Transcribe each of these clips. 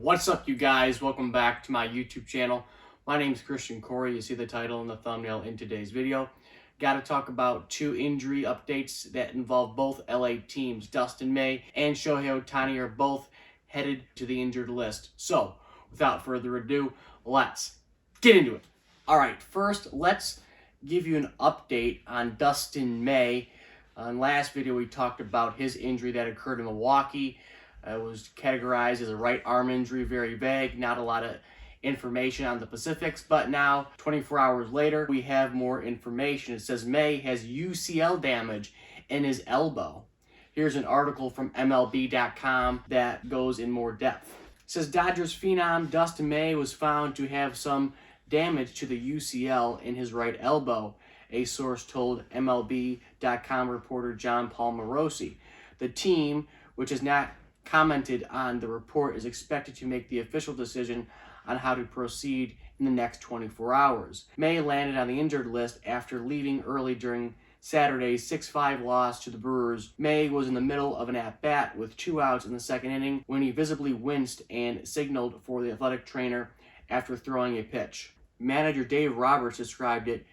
What's up, you guys? Welcome back to my YouTube channel. My name is Christian Corey. You see the title and the thumbnail in today's video. Got to talk about two injury updates that involve both LA teams. Dustin May and Shohei Ohtani are both headed to the injured list. So, without further ado, let's get into it. All right, first, let's give you an update on Dustin May. In last video, we talked about his injury that occurred in Milwaukee. It was categorized as a right arm injury, very vague, not a lot of information on the specifics, but now, 24 hours later, we have more information. It says May has UCL damage in his elbow. Here's an article from MLB.com that goes in more depth. It says Dodgers phenom Dustin May was found to have some damage to the UCL in his right elbow, a source told MLB.com reporter John Paul Morosi. The team, which has not commented on the report, is expected to make the official decision on how to proceed in the next 24 hours. May landed on the injured list after leaving early during Saturday's 6-5 loss to the Brewers. May was in the middle of an at-bat with 2 outs in the second inning when he visibly winced and signaled for the athletic trainer after throwing a pitch. Manager Dave Roberts described it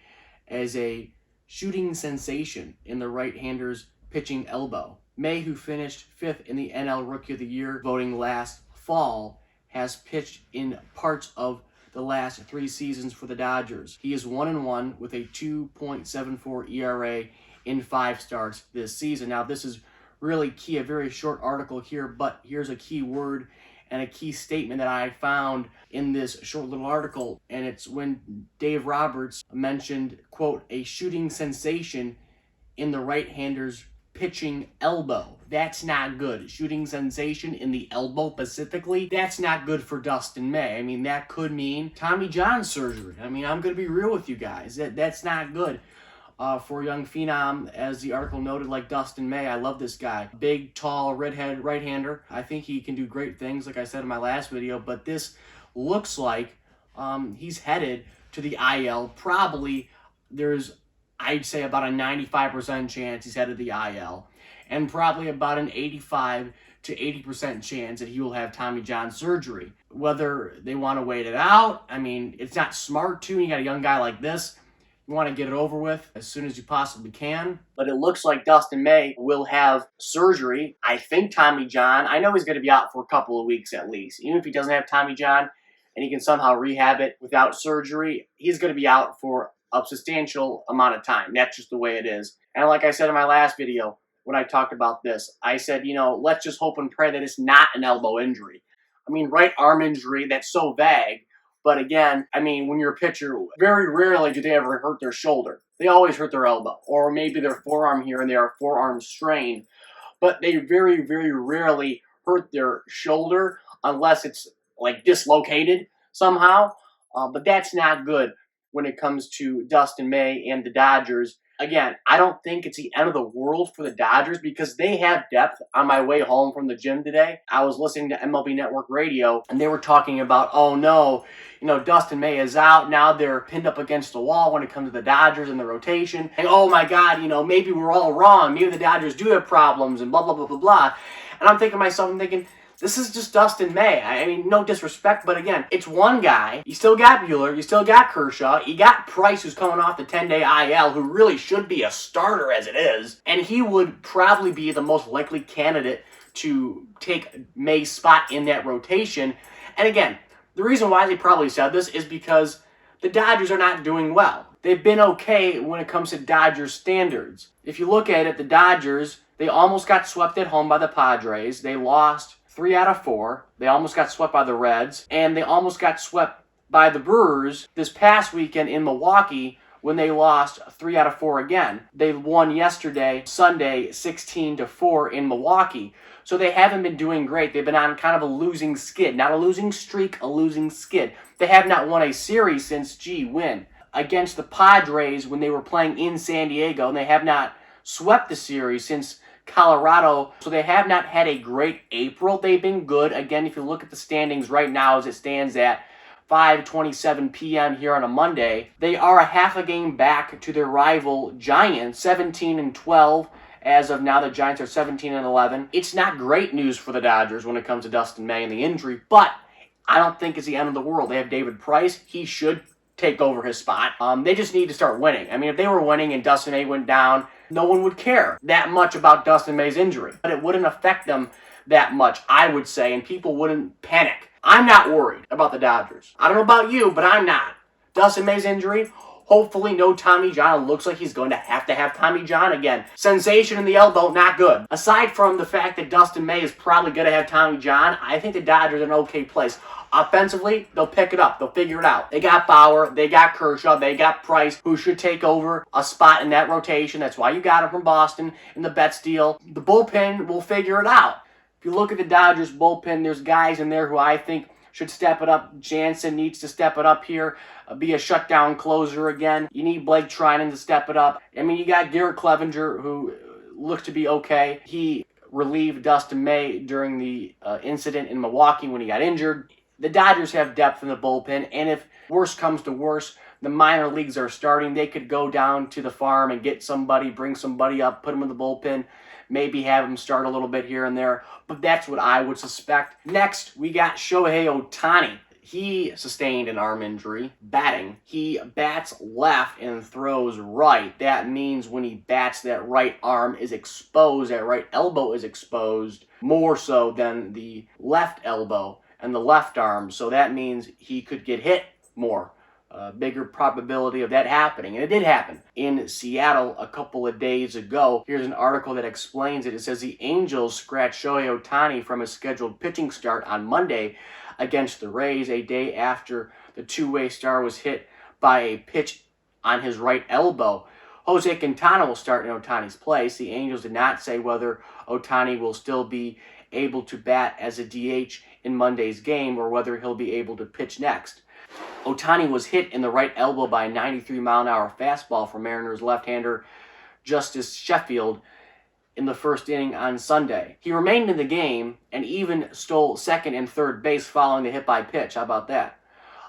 as a shooting sensation in the right-hander's pitching elbow. May, who finished 5th in the NL Rookie of the Year voting last fall, has pitched in parts of the last 3 seasons for the Dodgers. He is 1-1 with a 2.74 ERA in 5 starts this season. Now, this is really key, a very short article here, but here's a key word and a key statement that I found in this short little article, and it's when Dave Roberts mentioned, quote, a shooting sensation in the right-hander's pitching elbow. That's not good. Shooting sensation in the elbow specifically, that's not good for Dustin May. I mean, that could mean Tommy John surgery. I mean, I'm going to be real with you guys. That's not good for a young phenom, as the article noted, like Dustin May. I love this guy. Big, tall, redhead right-hander. I think he can do great things, like I said in my last video, but this looks like he's headed to the IL. Probably there's, I'd say, about a 95% chance he's headed to the IL, and probably about an 85 to 80% chance that he will have Tommy John surgery. Whether they want to wait it out, I mean, it's not smart to. You got a young guy like this, you want to get it over with as soon as you possibly can. But it looks like Dustin May will have surgery. I think Tommy John, I know he's going to be out for a couple of weeks at least. Even if he doesn't have Tommy John and he can somehow rehab it without surgery, he's going to be out for a substantial amount of time. That's just the way it is. And like I said in my last video, when I talked about this, I said, let's just hope and pray that it's not an elbow injury. I mean, right arm injury, that's so vague. But again, I mean, when you're a pitcher, very rarely do they ever hurt their shoulder. They always hurt their elbow, or maybe their forearm here and there, a forearm strain. But they very, very rarely hurt their shoulder unless it's like dislocated somehow. But that's not good when it comes to Dustin May and the Dodgers. Again, I don't think it's the end of the world for the Dodgers because they have depth. On my way home from the gym today, I was listening to MLB Network Radio, and they were talking about, oh no, Dustin May is out. Now they're pinned up against the wall when it comes to the Dodgers and the rotation. And oh my God, maybe we're all wrong. Maybe the Dodgers do have problems and blah, blah, blah, blah, blah. And I'm thinking to myself, this is just Dustin May. I mean, no disrespect, but again, it's one guy. You still got Buehler. You still got Kershaw. You got Price, who's coming off the 10-day IL, who really should be a starter as it is. And he would probably be the most likely candidate to take May's spot in that rotation. And again, the reason why they probably said this is because the Dodgers are not doing well. They've been okay when it comes to Dodgers standards. If you look at it, the Dodgers, they almost got swept at home by the Padres. They lost 3 out of 4. They almost got swept by the Reds, and they almost got swept by the Brewers this past weekend in Milwaukee when they lost 3 out of 4 again. They won yesterday, Sunday, 16-4 in Milwaukee. So they haven't been doing great. They've been on kind of a losing skid. Not a losing streak, a losing skid. They have not won a series since, when? Against the Padres when they were playing in San Diego, and they have not swept the series since Colorado, so they have not had a great April. They've been good. Again, if you look at the standings right now as it stands at 5:27 p.m. here on a Monday, they are a half a game back to their rival Giants, 17-12. As of now, the Giants are 17-11. It's not great news for the Dodgers when it comes to Dustin May and the injury, but I don't think it's the end of the world. They have David Price. He should take over his spot. They just need to start winning. I mean, if they were winning and Dustin May went down, no one would care that much about Dustin May's injury. But it wouldn't affect them that much, I would say, and people wouldn't panic. I'm not worried about the Dodgers. I don't know about you, but I'm not. Dustin May's injury, hopefully no Tommy John. It looks like he's going to have Tommy John again. Sensation in the elbow, not good. Aside from the fact that Dustin May is probably going to have Tommy John, I think the Dodgers are in an okay place. Offensively, they'll pick it up. They'll figure it out. They got Bauer. They got Kershaw. They got Price, who should take over a spot in that rotation. That's why you got him from Boston in the Betts deal. The bullpen will figure it out. If you look at the Dodgers bullpen, there's guys in there who I think should step it up. Jansen needs to step it up here, be a shutdown closer again. You need Blake Trinan to step it up. I mean, you got Garrett Clevenger, who looks to be okay. He relieved Dustin May during the incident in Milwaukee when he got injured. The Dodgers have depth in the bullpen, and if worse comes to worse, the minor leagues are starting. They could go down to the farm and get somebody, bring somebody up, put them in the bullpen, maybe have them start a little bit here and there. But that's what I would suspect. Next, we got Shohei Ohtani. He sustained an arm injury batting. He bats left and throws right. That means when he bats, that right arm is exposed, that right elbow is exposed more so than the left elbow and the left arm. So that means he could get hit more. Bigger probability of that happening. And it did happen in Seattle a couple of days ago. Here's an article that explains it. It says the Angels scratched Shohei Ohtani from his scheduled pitching start on Monday against the Rays, a day after the two-way star was hit by a pitch on his right elbow. Jose Quintana will start in Ohtani's place. The Angels did not say whether Ohtani will still be able to bat as a DH in Monday's game or whether he'll be able to pitch next. Ohtani was hit in the right elbow by a 93-mile-an-hour fastball from Mariners left-hander Justice Sheffield in the first inning on Sunday. He remained in the game and even stole second and third base following the hit by pitch. How about that?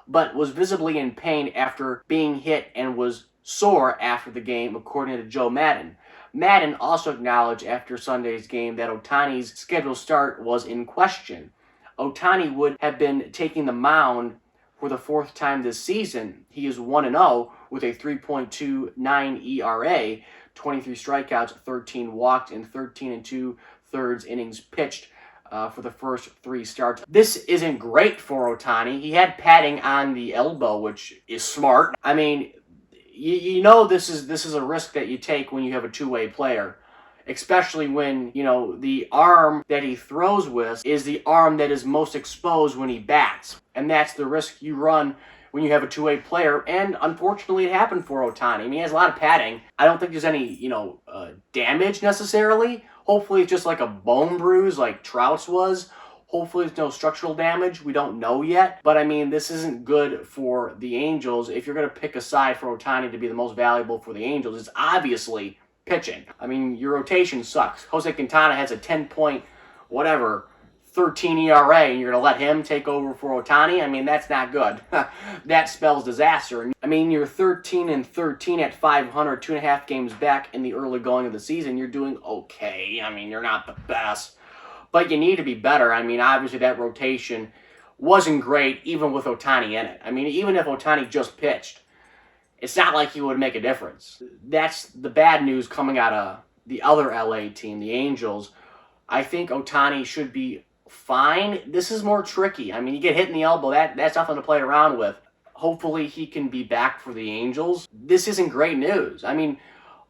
But was visibly in pain after being hit and was sore after the game, according to Joe Maddon. Maddon also acknowledged after Sunday's game that Ohtani's scheduled start was in question. Ohtani would have been taking the mound for the fourth time this season. He is 1-0 with a 3.29 ERA, 23 strikeouts, 13 walked, and 13 2/3 innings pitched for the first three starts. This isn't great for Ohtani. He had padding on the elbow, which is smart. I mean, you know this is a risk that you take when you have a two-way player. Especially when, you know, the arm that he throws with is the arm that is most exposed when he bats. And that's the risk you run when you have a two-way player. And unfortunately, it happened for Ohtani. I mean, he has a lot of padding. I don't think there's any, damage necessarily. Hopefully, it's just like a bone bruise like Trout's was. Hopefully, there's no structural damage. We don't know yet. But, I mean, this isn't good for the Angels. If you're going to pick a side for Ohtani to be the most valuable for the Angels, it's obviously pitching. I mean, your rotation sucks. Jose Quintana has a 10-13 ERA, and you're going to let him take over for Ohtani? I mean, that's not good. That spells disaster. I mean, you're 13-13 at 500, 2.5 games back in the early going of the season. You're doing okay. I mean, you're not the best, but you need to be better. I mean, obviously that rotation wasn't great, even with Ohtani in it. I mean, even if Ohtani just pitched, it's not like he would make a difference. That's the bad news coming out of the other LA team, the Angels. I think Ohtani should be fine. This is more tricky. I mean, you get hit in the elbow, that's nothing to play around with. Hopefully he can be back for the Angels. This isn't great news. I mean,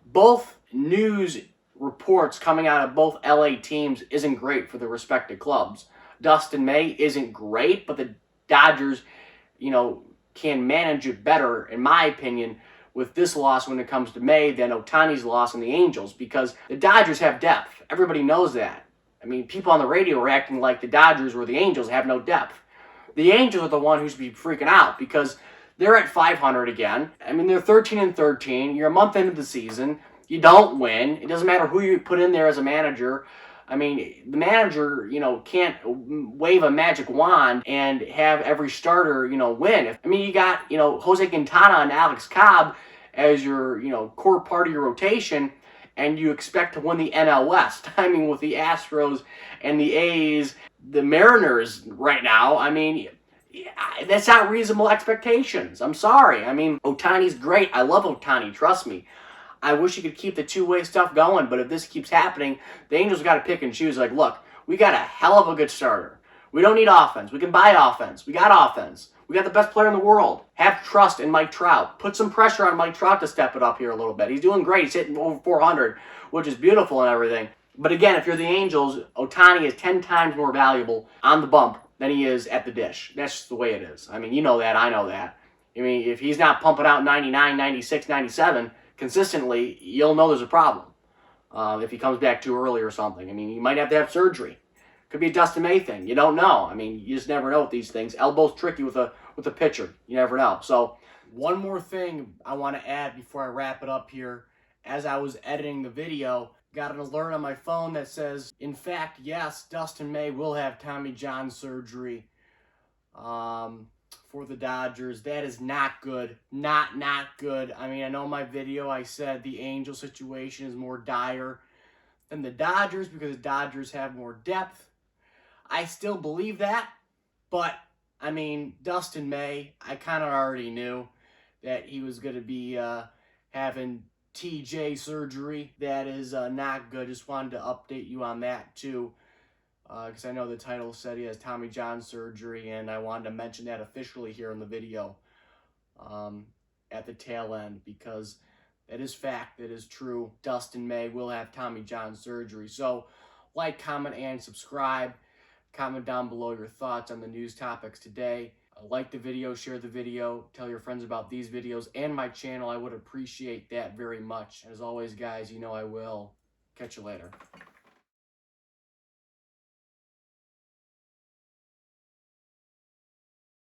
both news reports coming out of both LA teams isn't great for the respective clubs. Dustin May isn't great, but the Dodgers, can manage it better, in my opinion, with this loss when it comes to May than Ohtani's loss in the Angels, because the Dodgers have depth. Everybody knows that. I mean, people on the radio are acting like the Dodgers or the Angels have no depth. The Angels are the one who should be freaking out because they're at 500 again. I mean, they're 13-13. You're a month into the season. You don't win. It doesn't matter who you put in there as a manager. I mean, the manager, can't wave a magic wand and have every starter, win. I mean, you got, Jose Quintana and Alex Cobb as your, core part of your rotation, and you expect to win the NL West. I mean, with the Astros and the A's, the Mariners right now, I mean, Yeah, that's not reasonable expectations. I'm sorry. I mean, Ohtani's great. I love Ohtani. Trust me. I wish he could keep the two-way stuff going, but if this keeps happening, the Angels got to pick and choose. Like, look, we got a hell of a good starter. We don't need offense. We can buy offense. We got offense. We got the best player in the world. Have trust in Mike Trout. Put some pressure on Mike Trout to step it up here a little bit. He's doing great. He's hitting over 400, which is beautiful and everything. But again, if you're the Angels, Ohtani is 10 times more valuable on the bump than he is at the dish. That's just the way it is. I mean, you know that. I know that. I mean, if he's not pumping out 99, 96, 97 consistently, you'll know there's a problem if he comes back too early or something. I mean, he might have to have surgery. Could be a Dustin May thing. You don't know. I mean, you just never know with these things. Elbow's tricky with a pitcher. You never know. So one more thing I want to add before I wrap it up here. As I was editing the video, got an alert on my phone that says, in fact, yes, Dustin May will have Tommy John surgery for the Dodgers. That is not good. Not good. I mean, I know in my video I said the Angel situation is more dire than the Dodgers because the Dodgers have more depth. I still believe that, but, I mean, Dustin May, I kind of already knew that he was going to be having TJ surgery. That is not good. Just wanted to update you on that, too, because I know the title said he has Tommy John surgery, and I wanted to mention that officially here in the video at the tail end, because that is fact, that is true. Dustin May will have Tommy John surgery. So, like, comment, and subscribe. Comment down below your thoughts on the news topics today. Like the video, share the video, tell your friends about these videos and my channel. I would appreciate that very much. As always, guys, you know I will. Catch you later.